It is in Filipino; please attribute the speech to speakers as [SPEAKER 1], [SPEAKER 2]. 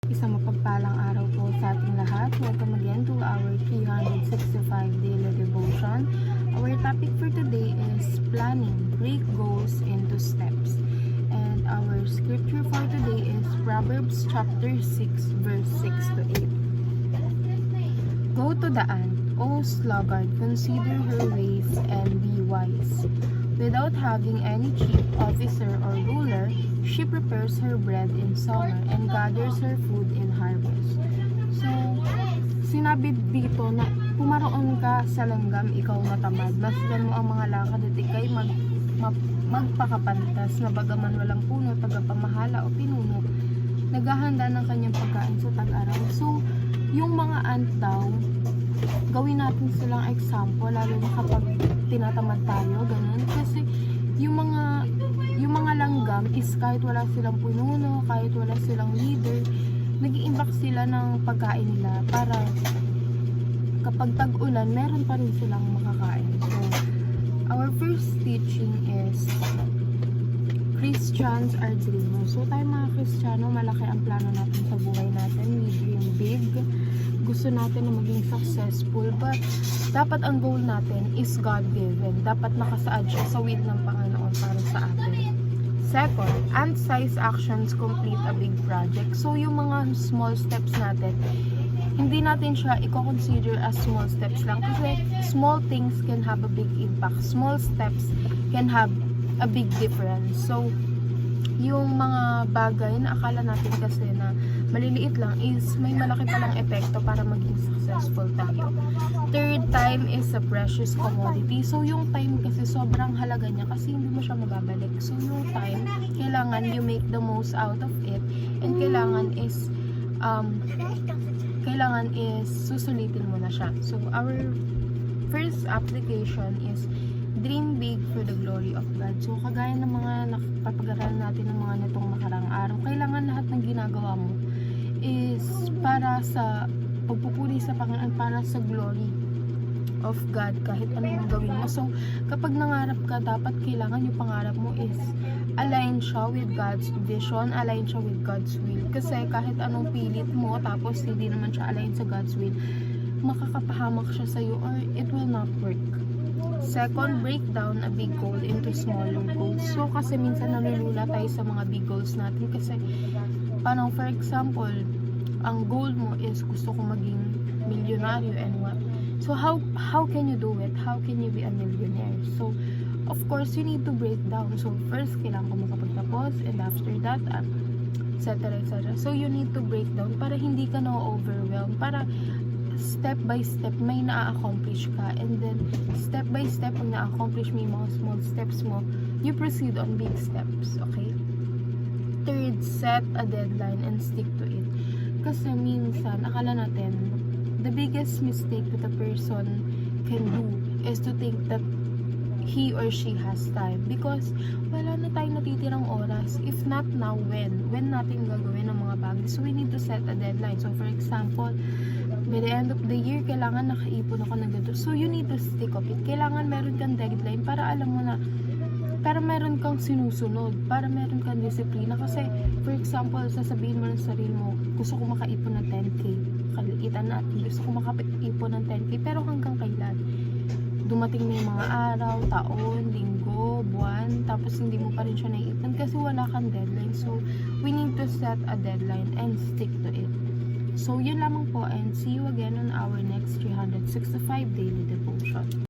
[SPEAKER 1] Isang mapagpalang araw po sa ating lahat. Welcome again to our 365 daily devotion. Our topic for today is planning. Break goals into steps. And our scripture for today is Proverbs chapter 6 verse 6 to 8. Go to the ant, O sluggard, consider her ways and be wise. Without having any chief officer or ruler, she prepares her bread in summer and gathers her food in harvest. So, sinabi dito na pumaroon ka sa langgam, ikaw na tamad. Masdan mo ang mga lakad at ikay magpakapantas na bagaman walang puno, tagapamahala o pinuno, naghahanda ng kanyang pagkain sa tag-araw. So, yung mga ant daw, gawin natin silang example, lalo na kapag tinatamad tayo, ganun. Kasi yung mga langgam is kahit wala silang pununo, kahit wala silang leader, nag-iimbak sila ng pagkain nila para kapag tag-ulan, meron pa rin silang makakain. So, our first teaching is Christians are dreamers. So, tayo mga Kristiyano, malaki ang plano natin sa buhay natin. We dream big. Gusto natin na maging successful, but dapat ang goal natin is God-given. Dapat nakasaad siya sa will ng Panginoon para sa atin. Second, ant-sized actions complete a big project. So, yung mga small steps natin, hindi natin siya i-consider as small steps lang. Kasi small things can have a big impact. Small steps can have a big difference. So, yung mga bagay na akala natin kasi na maliliit lang is may malaki palang epekto para maging successful tayo. Third, time is a precious commodity. So, yung time kasi sobrang halaga niya kasi hindi mo siya mababalik. So, yung time, kailangan you make the most out of it, and kailangan is susulitin mo na siya. So, our first application is dream big for the glory of God. So, kagaya ng mga napapag-aralan natin ng mga nitong nakarang araw, kailangan lahat ng ginagawa mo is para sa pagpupuri sa Panginoon, para sa glory of God, kahit ano yung gawin mo. So, kapag nangarap ka, dapat kailangan yung pangarap mo is align siya with God's vision, align siya with God's will. Kasi kahit anong pilit mo, tapos hindi naman siya align sa God's will, makakapahamak siya sa'yo or it will not work. Second, break down a big goal into smaller goals. So, kasi minsan nalulula tayo sa mga big goals natin kasi, parang for example, ang goal mo is gusto ko maging milyonaryo and what. So, how can you do it? How can you be a millionaire? So, of course, you need to break down. So, first, kailangan ko makapagtapos, and after that, etc. etc. So, you need to break down para hindi ka na-overwhelm, para step by step may na-accomplish ka, and then step by step pag na-accomplish mo yung mga small steps mo, you proceed on big steps, okay? Third, set a deadline and stick to it. Kasi minsan, akala natin, the biggest mistake that a person can do is to think that he or she has time, because wala na tayong natitirang oras. If not now, when natin gagawin ang mga bagay. So, we need to set a deadline. So, for example, by the end of the year, kailangan nakaipon ako ng ganito. So, you need to stick of it. Kailangan meron kang deadline para alam mo na, para meron kang sinusunod, para meron kang disiplina. Kasi, for example, sasabihin mo ng sarili mo, gusto ko makaipon ng 10K. Kaliitan natin, gusto ko makaipon ng 10K. Pero hanggang kailan? Dumating na yung mga araw, taon, linggo, buwan, tapos hindi mo pa rin siya naiipon kasi wala kang deadline. So, we need to set a deadline and stick to it. So, yun lamang po, and see you again on our next 365 daily devotion.